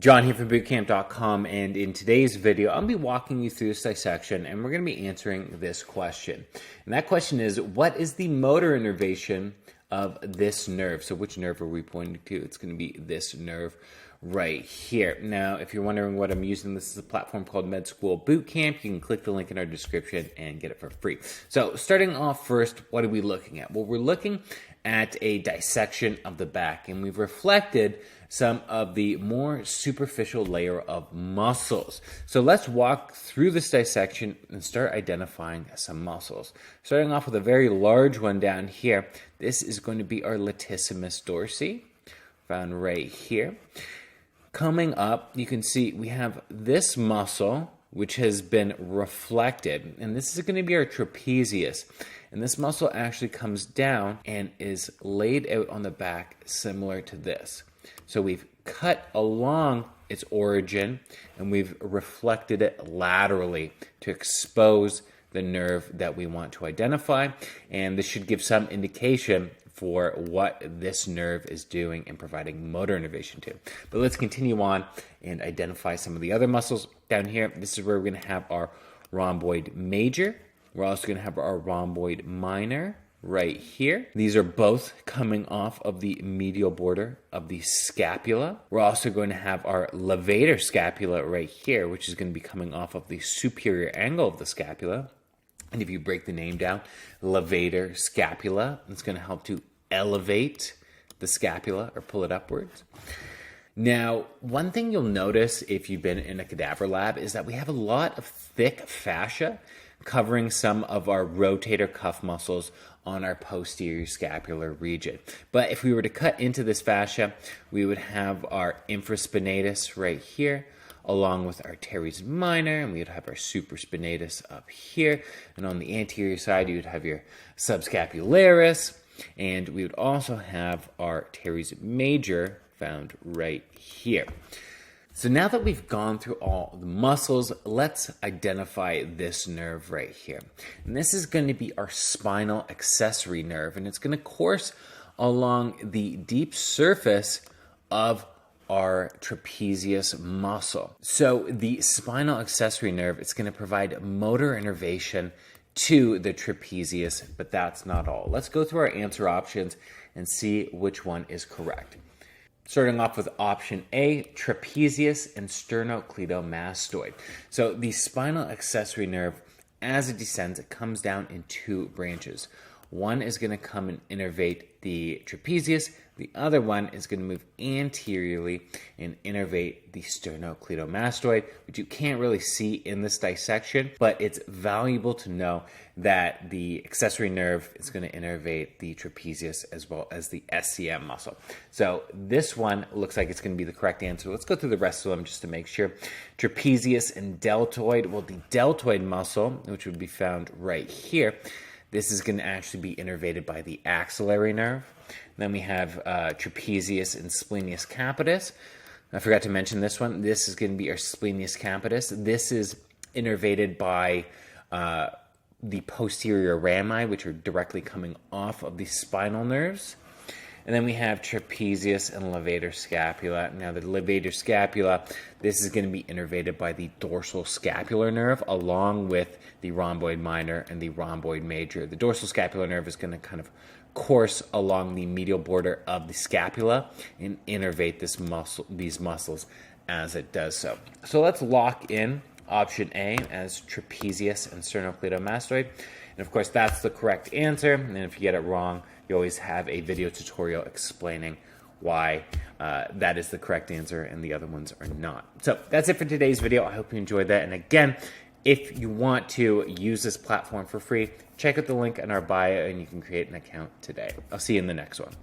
John here from Bootcamp.com, and in today's video, I'll be walking you through this dissection, and we're going to be answering this question. And that question is, what is the motor innervation of this nerve? So which nerve are we pointing to? It's going to be this nerve right here. Now, if you're wondering what I'm using, this is a platform called Med School Bootcamp. You can click the link in our description and get it for free. So starting off first, what are we looking at? Well, we're looking at a dissection of the back, and we've reflected some of the more superficial layer of muscles. So let's walk through this dissection and start identifying some muscles. Starting off with a very large one down here, this is going to be our latissimus dorsi, found right here. Coming up, you can see we have this muscle, which has been reflected, and this is going to be our trapezius. And this muscle actually comes down and is laid out on the back similar to this. So we've cut along its origin and we've reflected it laterally to expose the nerve that we want to identify. And this should give some indication for what this nerve is doing and providing motor innervation to. But let's continue on and identify some of the other muscles down here. This is where we're going to have our rhomboid major. We're also going to have our rhomboid minor right here. These are both coming off of the medial border of the scapula. We're also going to have our levator scapula right here, which is going to be coming off of the superior angle of the scapula. And if you break the name down, levator scapula, it's going to help to elevate the scapula or pull it upwards. Now, one thing you'll notice if you've been in a cadaver lab is that we have a lot of thick fascia covering some of our rotator cuff muscles on our posterior scapular region. But if we were to cut into this fascia, we would have our infraspinatus right here, along with our teres minor, and we would have our supraspinatus up here. And on the anterior side, you would have your subscapularis, and we would also have our teres major found right here. So now that we've gone through all the muscles, let's identify this nerve right here. And this is going to be our spinal accessory nerve, and it's going to course along the deep surface of our trapezius muscle. So the spinal accessory nerve, it's going to provide motor innervation to the trapezius, but that's not all. Let's go through our answer options and see which one is correct. Starting off with option A, trapezius and sternocleidomastoid. So the spinal accessory nerve, as it descends, it comes down in two branches. One is going to come and innervate the trapezius. The other one is going to move anteriorly and innervate the sternocleidomastoid, which you can't really see in this dissection, but it's valuable to know that the accessory nerve is going to innervate the trapezius as well as the SCM muscle. So this one looks like it's going to be the correct answer. Let's go through the rest of them just to make sure. Trapezius and deltoid. Well, the deltoid muscle, which would be found right here, this is going to actually be innervated by the axillary nerve. Then we have trapezius and splenius capitis. I forgot to mention this one. This is going to be our splenius capitis. This is innervated by the posterior rami, which are directly coming off of the spinal nerves. And then we have trapezius and levator scapula. Now the levator scapula, this is going to be innervated by the dorsal scapular nerve along with the rhomboid minor and the rhomboid major. The dorsal scapular nerve is going to kind of course along the medial border of the scapula and innervate these muscles as it does so. So let's lock in option A as trapezius and sternocleidomastoid. And of course, that's the correct answer. And if you get it wrong, you always have a video tutorial explaining why that is the correct answer and the other ones are not. So that's it for today's video. I hope you enjoyed that. And again, if you want to use this platform for free, check out the link in our bio and you can create an account today. I'll see you in the next one.